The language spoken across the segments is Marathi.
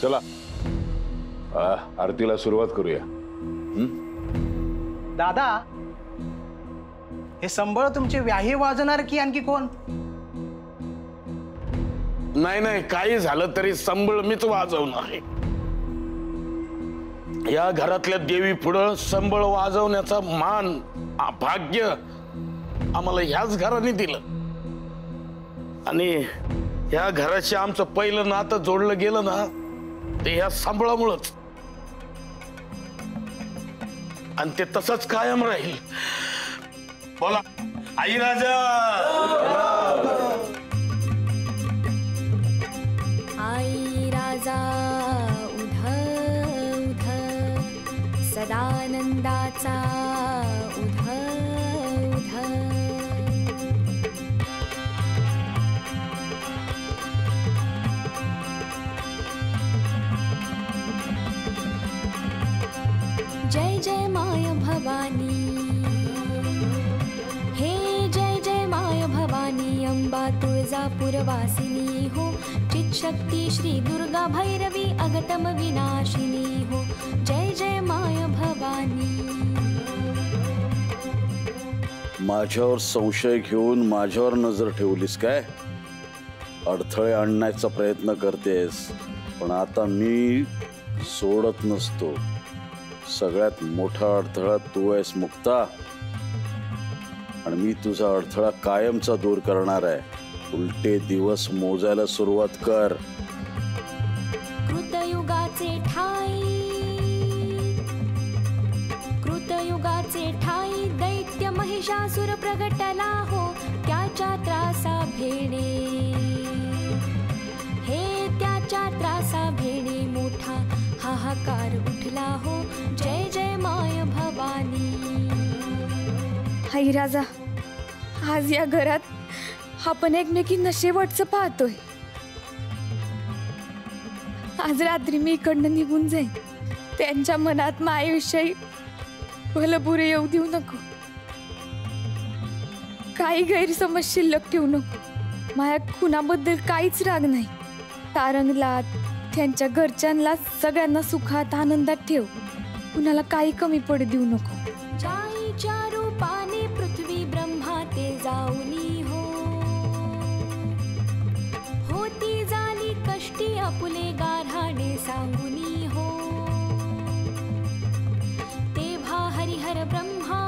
चला आरतीला सुरुवात करूया। दादा, हे संबळ तुमचे व्याही वाजणार की आणखी कोण? नाही नाही, काही झालं तरी संबळ मीच वाजवणार आहे। या घरातल्या देवी पुढं संबळ वाजवण्याचा मान भाग्य आम्हाला ह्याच घराने दिलं आणि ह्या घराशी आमचं पहिलं नातं जोडलं गेलं ना ते ह्या संबळामुळंच, आणि ते तसंच कायम राहील। बोला आई राजा। आई राजा उध उध सदानंदाचा उध उध। जय जय माय भवानी, हे जय जय माय भवानी, अंबा तुळजापूरवासिनी हो, चित्शक्ती श्री दुर्गा भैरवी अगतम विनाशिनी हो, जय जय माय भवानी। माझ्यावर संशय घेऊन माझ्यावर नजर ठेवलीस काय? अडथळे आणण्याचा प्रयत्न करतेस, पण आता मी सोडत नसतो। सगळ्यात मोठा अडथळा तू आहेस मुक्ता, आणि मी तुझा अडथळा कायमचा दूर करणार आहे। उलटे दिवस मोजायला सुरुवात कर। कृतयुगाचे ठाई दैत्य महिषासुर प्रगटला हो, त्याच्या त्रासा भेणे, हे त्याच्या त्रासा भेणे मोठा हाहाकार उठला हो, जय जय माय भवानी। आई राजा, आज या घरात आपण एकमेकींना शेवटचं पाहतोय। आज रात्री मी इकडनं निघून जाईन, त्यांच्या मनात मायेविषयी भलं बुरे येऊ देऊ नको, काही गैरसमज शिल्लक ठेवू नको। माया कुणाबद्दल काहीच राग नाही। तारंगला, त्यांच्या घरच्यांना सगळ्यांना सुखात आनंदात ठेव, कुणाला काही कमी पडू देऊ नको। जाईच्या रूपाने पृथ्वी ब्रह्मा ते जाऊनी हो, होती झाली कष्टी आपुले गाऱ्हाणे सांगुनी हो, तेव्हा हरिहर ब्रह्मा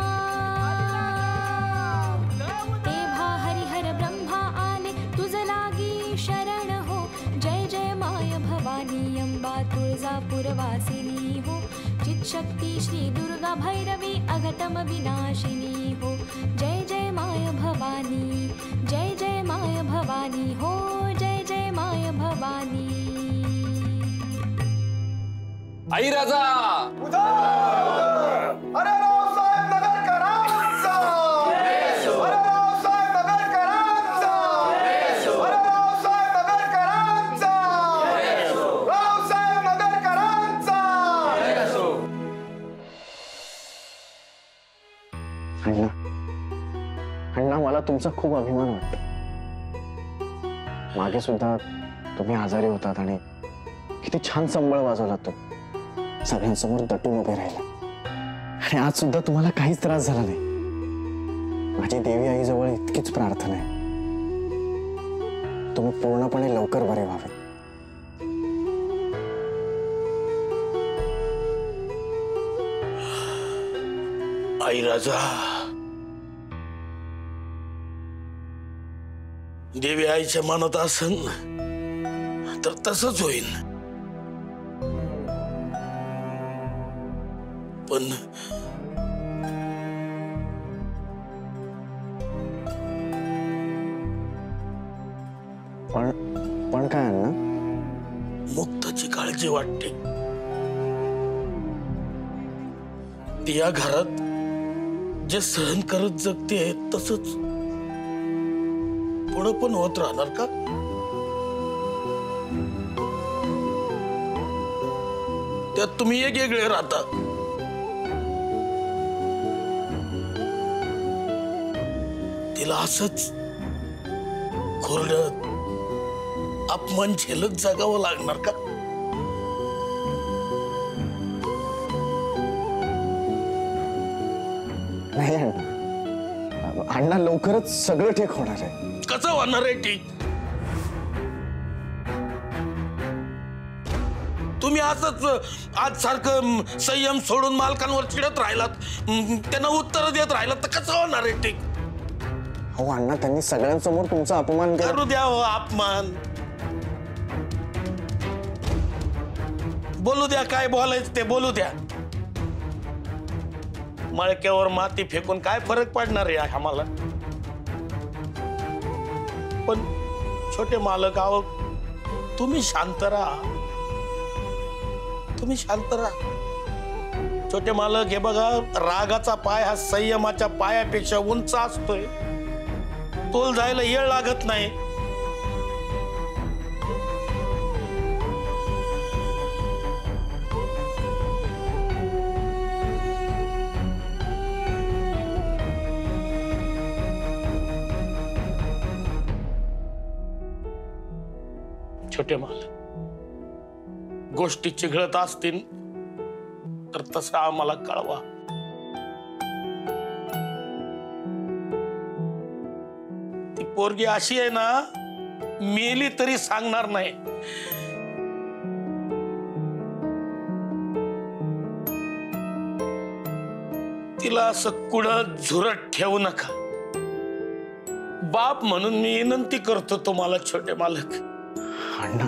आले तुझ लागी शरण हो, जय जय माय भवानी, अंबा तुळजापूरवासिनी हो, चित्शक्ती श्री दुर्गा भैरवी अगतम विनाशिनी हो, जय जय माय भवानी, जय जय माय भवानी हो, जय जय माय भवानी। आई राजा। अरे रावसाहेब नगरकरांचा, अरे रावसाहेब नगरकरांचा, अरे रावसाहेब नगरकरांचा, रावसाहेब नगरकरांचा। अण्णा, मला तुमचा खूप अभिमान वाटतो। मागे सुद्धा तुम्ही आजारी होतात आणि किती छान संबळ वाजवलात, तो सगळ्यांसमोर दटून उभे राहिला, आणि आज सुद्धा तुम्हाला काहीच त्रास झाला नाही। माझी देवी आई जवळ इतकीच प्रार्थना आहे, तुम्ही पूर्णपणे लवकर बरे व्हावे। आई राजा, देवी आईच्या मनात असन तर तसंच होईल, पण पण काय अण्णा? मुक्ताची काळजी वाटते। ती या घरात जे सहन करत जगते तसंच पुढं पण होत राहणार का? त्यात तुम्ही वेगळे राहता। तिला असंच खोरडत अपमान झेलत जगावं लागणार का? नाही अण्णा, अण्णा लवकरच सगळं ठीक होणार आहे. कसं होणार आहे ठीक? तुम्ही असंच आज सारखं संयम सोडून मालकांवर चिडत राहिलात, त्यांना उत्तर देत राहिलात तर कसं होणार आहे ठीक? हो अण्णा, त्यांनी सगळ्यांसमोर तुमचा अपमान केला. करू द्या हो अपमान, बोलू द्या, काय बोलायचं ते बोलू द्या. मळक्यावर माती फेकून काय फरक पडणार आहे आम्हाला? पण छोटे मालक आहो, तुम्ही शांत राहा, तुम्ही शांत राहा. छोटे मालक हे बघा, रागाचा पाय हा संयमाच्या पायापेक्षा उंच असतोय, तोल जायला येळ लागत नाही. छोटे मालक, गोष्टी चिघळत असतील तर तसं आम्हाला कळवा. ती पोरगी अशी आहे ना, मेली तरी सांगणार नाही. तिला असं कुठं झुरत ठेवू नका. बाप म्हणून मी विनंती करतो तुम्हाला छोटे मालक. अण्णा,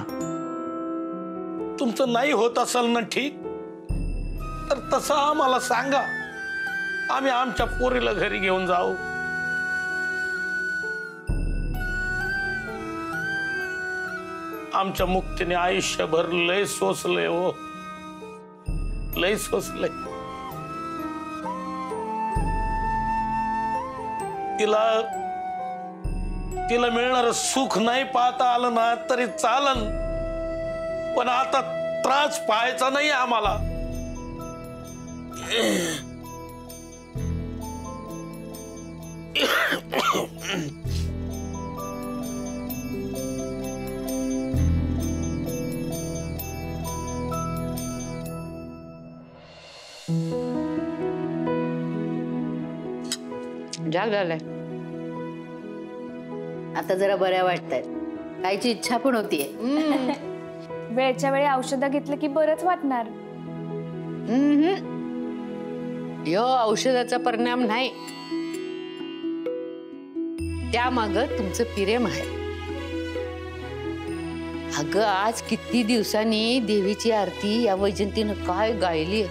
तुमचं नाही होत असेल ना ठीक, तर तसं आम्हाला सांगा, आम्ही आमच्या पोरीला घरी घेऊन जाऊ. आमच्या मुक्तीने आयुष्यभर लय सोसलंय हो, लय सोसलंय. तिला मिळणार सुख नाही पाहता आलं ना तरी चालन, पण आता त्रास पाहायचा नाही आम्हाला. जाग झालाय आता, जरा बऱ्या वाटतायत. कायची इच्छा पण होतीये. वेळच्या वेळी औषधं घेतलं की बरंच वाटणार. यो औषधाचा परिणाम नाही, त्यामाग तुमचं प्रेम आहे. अगं, आज किती दिवसांनी देवीची आरती या वैजंतीनं काय गायली.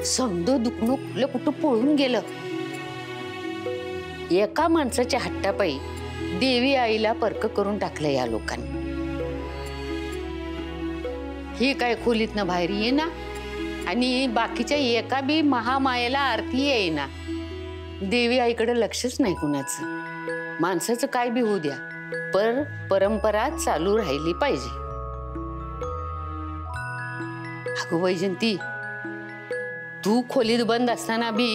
समज दुखणं कुठलं कुठं पळून गेलं. एका माणसाच्या हट्टापायी देवी आईला परक करून टाकलं या लोकांनी. ही काय खोलीतनं बाहेर येईना आणि बाकीच्या एका बी महामायेला आरती येईना. देवी आईकडे लक्षच नाही कुणाचं. माणसाचं काय बी होऊ द्या, पर परंपरा चालू राहिली पाहिजे. अगं वैजंती, तू खोलीत बंद असताना बी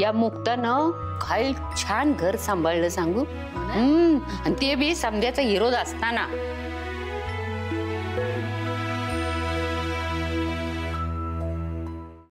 या मुक्तानं काय छान घर सांभाळलं सांगू. आणि ते बी समध्याचा विरोध असताना.